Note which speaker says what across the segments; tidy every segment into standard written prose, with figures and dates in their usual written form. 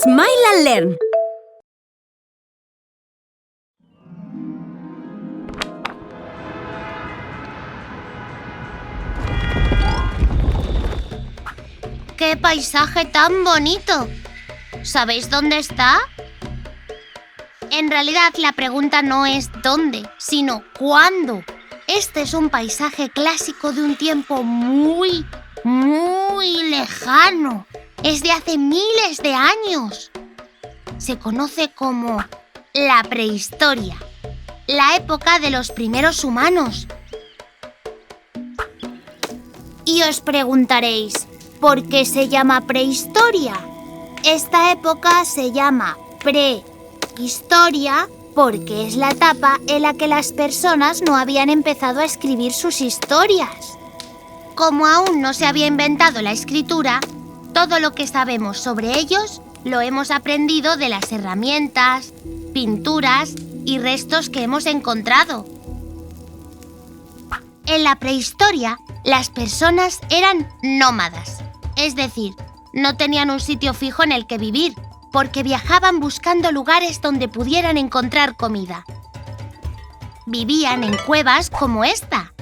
Speaker 1: Smile and Learn.
Speaker 2: ¡Qué paisaje tan bonito! ¿Sabéis dónde está? En realidad la pregunta no es dónde, sino cuándo. Este es un paisaje clásico de un tiempo muy lejano. Es de hace miles de años. Se conoce como la prehistoria, la época de los primeros humanos. Y os preguntaréis, ¿por qué se llama prehistoria? Esta época se llama prehistoria porque es la etapa en la que las personas no habían empezado a escribir sus historias. Como aún no se había inventado la escritura, todo lo que sabemos sobre ellos lo hemos aprendido de las herramientas, pinturas y restos que hemos encontrado. En la prehistoria, las personas eran nómadas, es decir, no tenían un sitio fijo en el que vivir, porque viajaban buscando lugares donde pudieran encontrar comida. Vivían en cuevas como esta,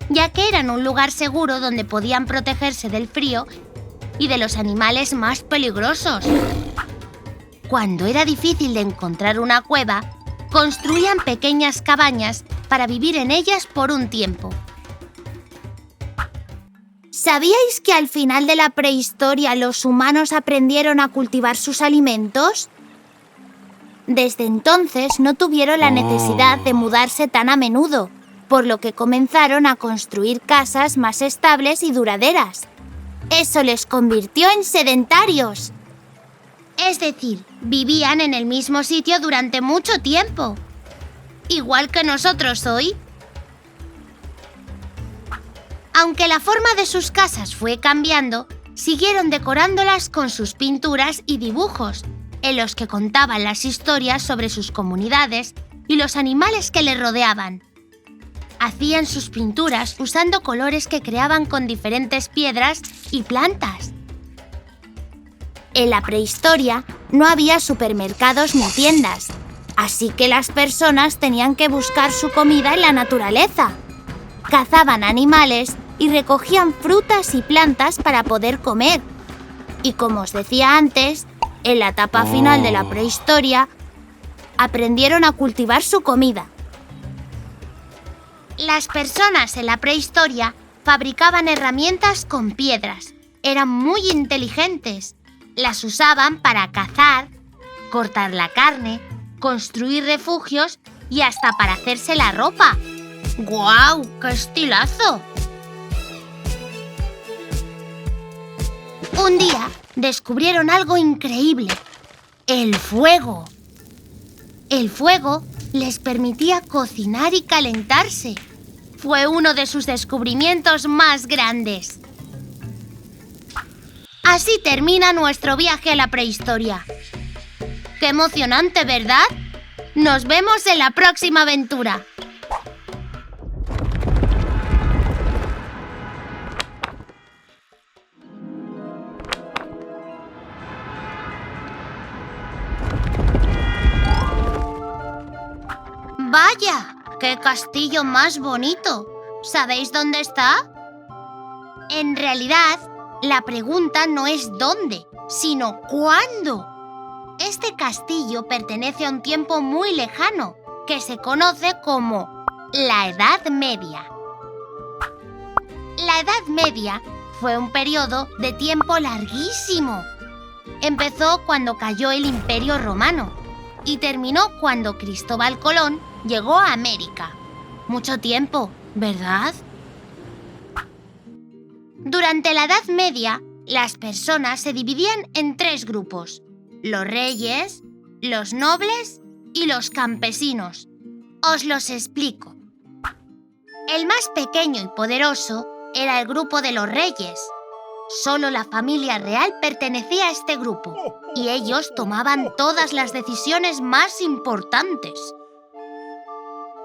Speaker 2: ya que eran un lugar seguro donde podían protegerse del frío y de los animales más peligrosos. Cuando era difícil de encontrar una cueva, construían pequeñas cabañas para vivir en ellas por un tiempo. ¿Sabíais que al final de la prehistoria los humanos aprendieron a cultivar sus alimentos? Desde entonces no tuvieron la necesidad de mudarse tan a menudo, por lo que comenzaron a construir casas más estables y duraderas. Eso les convirtió en sedentarios. Es decir, vivían en el mismo sitio durante mucho tiempo. Igual que nosotros hoy. Aunque la forma de sus casas fue cambiando, siguieron decorándolas con sus pinturas y dibujos, en los que contaban las historias sobre sus comunidades y los animales que les rodeaban. Hacían sus pinturas usando colores que creaban con diferentes piedras y plantas. En la prehistoria no había supermercados ni tiendas, así que las personas tenían que buscar su comida en la naturaleza. Cazaban animales y recogían frutas y plantas para poder comer. Y como os decía antes, en la etapa final de la prehistoria, aprendieron a cultivar su comida. Las personas en la prehistoria fabricaban herramientas con piedras. Eran muy inteligentes. Las usaban para cazar, cortar la carne, construir refugios y hasta para hacerse la ropa. ¡Guau! ¡Qué estilazo! Un día descubrieron algo increíble: el fuego. El fuego les permitía cocinar y calentarse. Fue uno de sus descubrimientos más grandes. Así termina nuestro viaje a la prehistoria. ¡Qué emocionante!, ¿verdad? ¡Nos vemos en la próxima aventura! ¡Vaya! ¡Qué castillo más bonito! ¿Sabéis dónde está? En realidad, la pregunta no es dónde, sino cuándo. Este castillo pertenece a un tiempo muy lejano, que se conoce como la Edad Media. La Edad Media fue un periodo de tiempo larguísimo. Empezó cuando cayó el Imperio Romano y terminó cuando Cristóbal Colón llegó a América. Mucho tiempo, ¿verdad? Durante la Edad Media, las personas se dividían en 3 grupos: los reyes, los nobles y los campesinos. Os los explico. El más pequeño y poderoso era el grupo de los reyes. Solo la familia real pertenecía a este grupo y ellos tomaban todas las decisiones más importantes.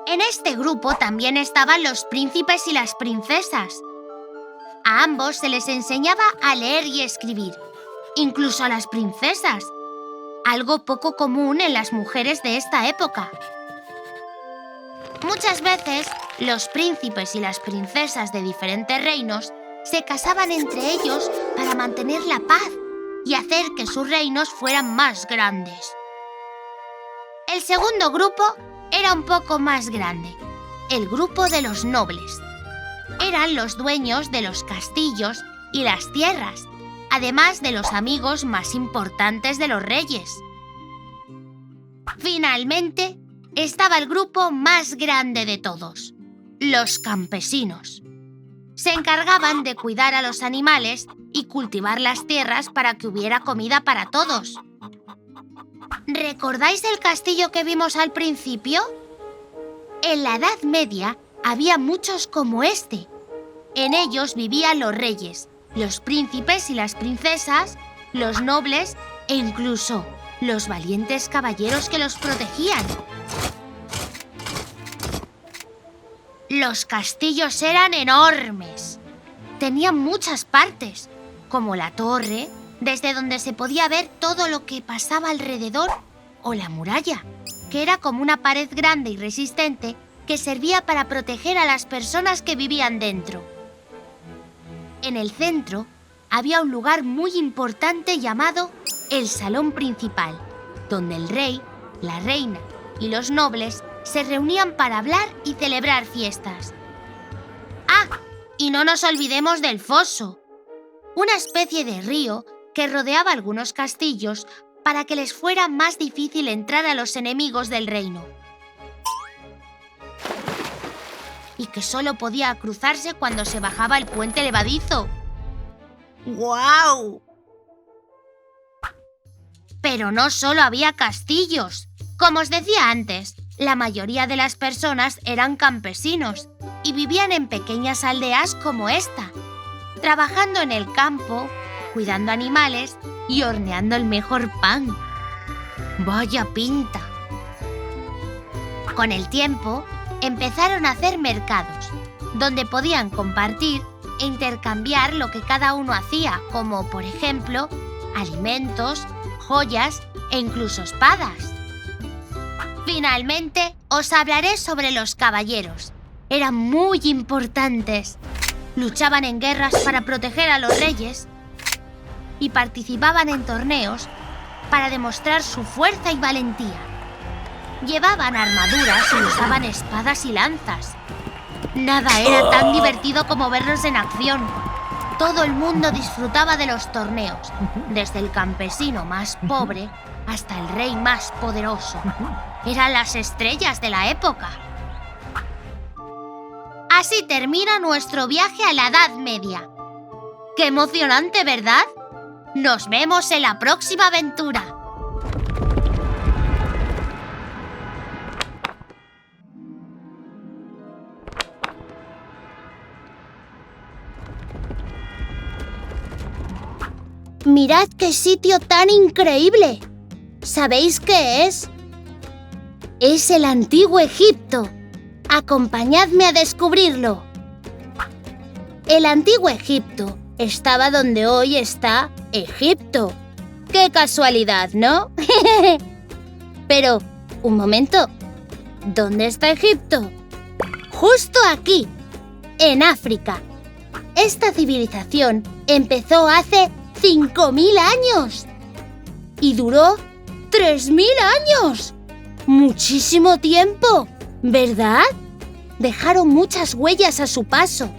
Speaker 2: En este grupo también estaban los príncipes y las princesas. A ambos se les enseñaba a leer y escribir, incluso a las princesas, algo poco común en las mujeres de esta época. Muchas veces, los príncipes y las princesas de diferentes reinos se casaban entre ellos para mantener la paz y hacer que sus reinos fueran más grandes. El segundo grupo era un poco más grande, el grupo de los nobles. Eran los dueños de los castillos y las tierras, además de los amigos más importantes de los reyes. Finalmente, estaba el grupo más grande de todos, los campesinos. Se encargaban de cuidar a los animales y cultivar las tierras para que hubiera comida para todos. ¿Recordáis el castillo que vimos al principio? En la Edad Media había muchos como este. En ellos vivían los reyes, los príncipes y las princesas, los nobles e incluso los valientes caballeros que los protegían. Los castillos eran enormes. Tenían muchas partes, como la torre, desde donde se podía ver todo lo que pasaba alrededor, o la muralla, que era como una pared grande y resistente que servía para proteger a las personas que vivían dentro. En el centro había un lugar muy importante llamado el salón principal, donde el rey, la reina y los nobles se reunían para hablar y celebrar fiestas. ¡Ah! Y no nos olvidemos del foso, una especie de río que rodeaba algunos castillos para que les fuera más difícil entrar a los enemigos del reino. Y que solo podía cruzarse cuando se bajaba el puente levadizo. ¡Guau! Pero no solo había castillos. Como os decía antes, la mayoría de las personas eran campesinos y vivían en pequeñas aldeas como esta, trabajando en el campo, cuidando animales y horneando el mejor pan. ¡Vaya pinta! Con el tiempo, empezaron a hacer mercados, donde podían compartir e intercambiar lo que cada uno hacía, como, por ejemplo, alimentos, joyas e incluso espadas. Finalmente, os hablaré sobre los caballeros. Eran muy importantes. Luchaban en guerras para proteger a los reyes y participaban en torneos para demostrar su fuerza y valentía. Llevaban armaduras y usaban espadas y lanzas. Nada era tan divertido como verlos en acción. Todo el mundo disfrutaba de los torneos, desde el campesino más pobre hasta el rey más poderoso. Eran las estrellas de la época. Así termina nuestro viaje a la Edad Media. ¡Qué emocionante!, ¿verdad? ¡Nos vemos en la próxima aventura! ¡Mirad qué sitio tan increíble! ¿Sabéis qué es? Es el antiguo Egipto. Acompañadme a descubrirlo. El antiguo Egipto estaba donde hoy está Egipto. ¡Qué casualidad!, ¿no? Pero, un momento. ¿Dónde está Egipto? Justo aquí, en África. Esta civilización empezó hace 5.000 años y duró 3.000 años. ¡Muchísimo tiempo!, ¿verdad? Dejaron muchas huellas a su paso,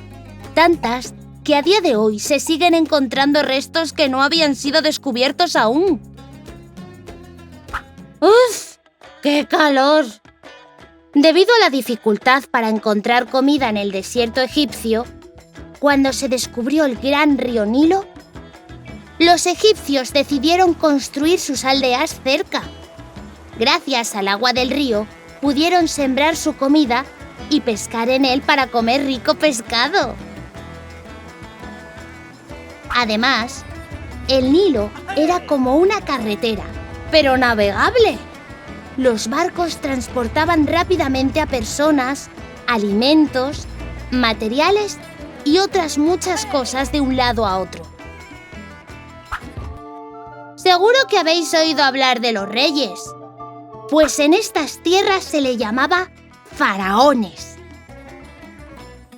Speaker 2: tantas que a día de hoy se siguen encontrando restos que no habían sido descubiertos aún. ¡Uf! ¡Qué calor! Debido a la dificultad para encontrar comida en el desierto egipcio, cuando se descubrió el gran río Nilo, los egipcios decidieron construir sus aldeas cerca. Gracias al agua del río, pudieron sembrar su comida y pescar en él para comer rico pescado. Además, el Nilo era como una carretera, pero navegable. Los barcos transportaban rápidamente a personas, alimentos, materiales y otras muchas cosas de un lado a otro. ¿Se Seguro que habéis oído hablar de los reyes. Pues en estas tierras se le llamaba faraones.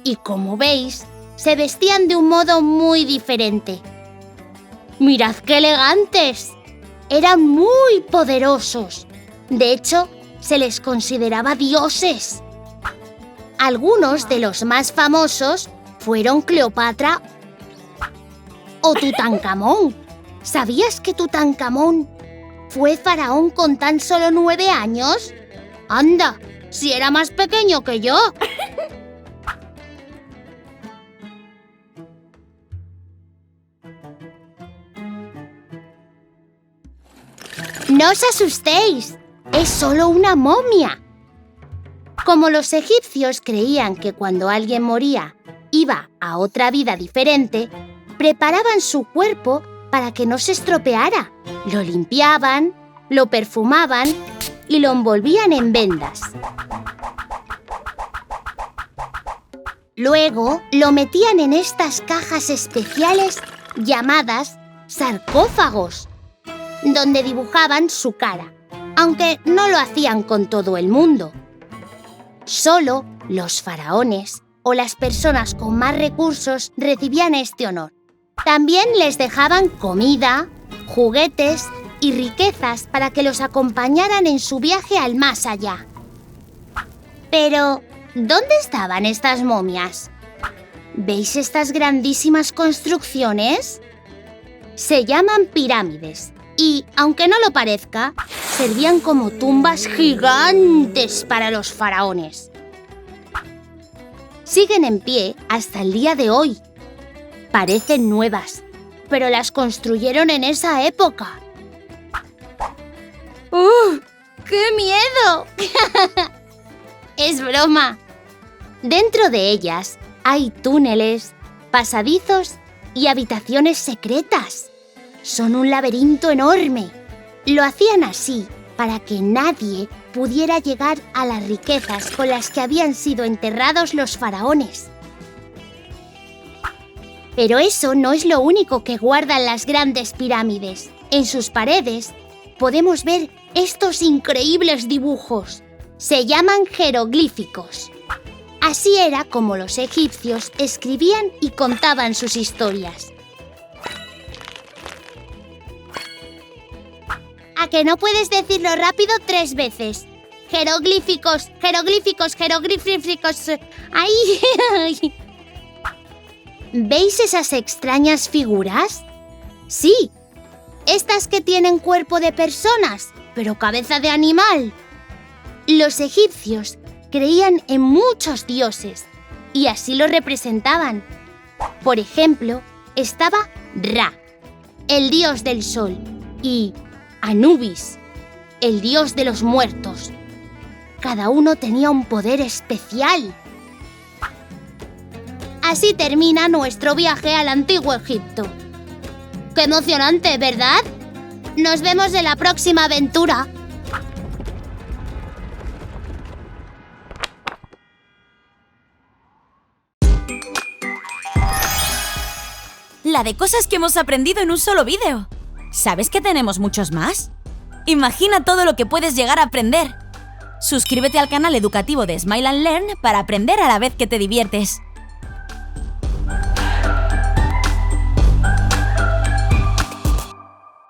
Speaker 2: Y como veis, se vestían de un modo muy diferente. ¡Mirad qué elegantes! Eran muy poderosos. De hecho, se les consideraba dioses. Algunos de los más famosos fueron Cleopatra o Tutankamón. ¿Sabías que Tutankamón fue faraón con tan solo 9 años? ¡Anda! ¡Si era más pequeño que yo! ¡No os asustéis! ¡Es solo una momia! Como los egipcios creían que cuando alguien moría iba a otra vida diferente, preparaban su cuerpo para que no se estropeara. Lo limpiaban, lo perfumaban y lo envolvían en vendas. Luego lo metían en estas cajas especiales llamadas sarcófagos, donde dibujaban su cara, aunque no lo hacían con todo el mundo. Solo los faraones o las personas con más recursos recibían este honor. También les dejaban comida, juguetes y riquezas para que los acompañaran en su viaje al más allá. Pero, ¿dónde estaban estas momias? ¿Veis estas grandísimas construcciones? Se llaman pirámides y, aunque no lo parezca, servían como tumbas gigantes para los faraones. Siguen en pie hasta el día de hoy. Parecen nuevas, pero las construyeron en esa época. ¡Qué miedo! Es broma. Dentro de ellas hay túneles, pasadizos y habitaciones secretas. Son un laberinto enorme. Lo hacían así para que nadie pudiera llegar a las riquezas con las que habían sido enterrados los faraones. Pero eso no es lo único que guardan las grandes pirámides. En sus paredes podemos ver estos increíbles dibujos. Se llaman jeroglíficos. Así era como los egipcios escribían y contaban sus historias. ¿A que no puedes decirlo rápido 3 veces? Jeroglíficos, jeroglíficos, jeroglíficos. ¡Ay! ¿Veis esas extrañas figuras? Sí, estas que tienen cuerpo de personas, pero cabeza de animal. Los egipcios creían en muchos dioses y así lo representaban. Por ejemplo, estaba Ra, el dios del sol, y Anubis, el dios de los muertos. Cada uno tenía un poder especial. Así termina nuestro viaje al antiguo Egipto. ¡Qué emocionante!, ¿verdad? Nos vemos en la próxima aventura.
Speaker 1: La de cosas que hemos aprendido en un solo vídeo. ¿Sabes que tenemos muchos más? Imagina todo lo que puedes llegar a aprender. Suscríbete al canal educativo de Smile and Learn para aprender a la vez que te diviertes.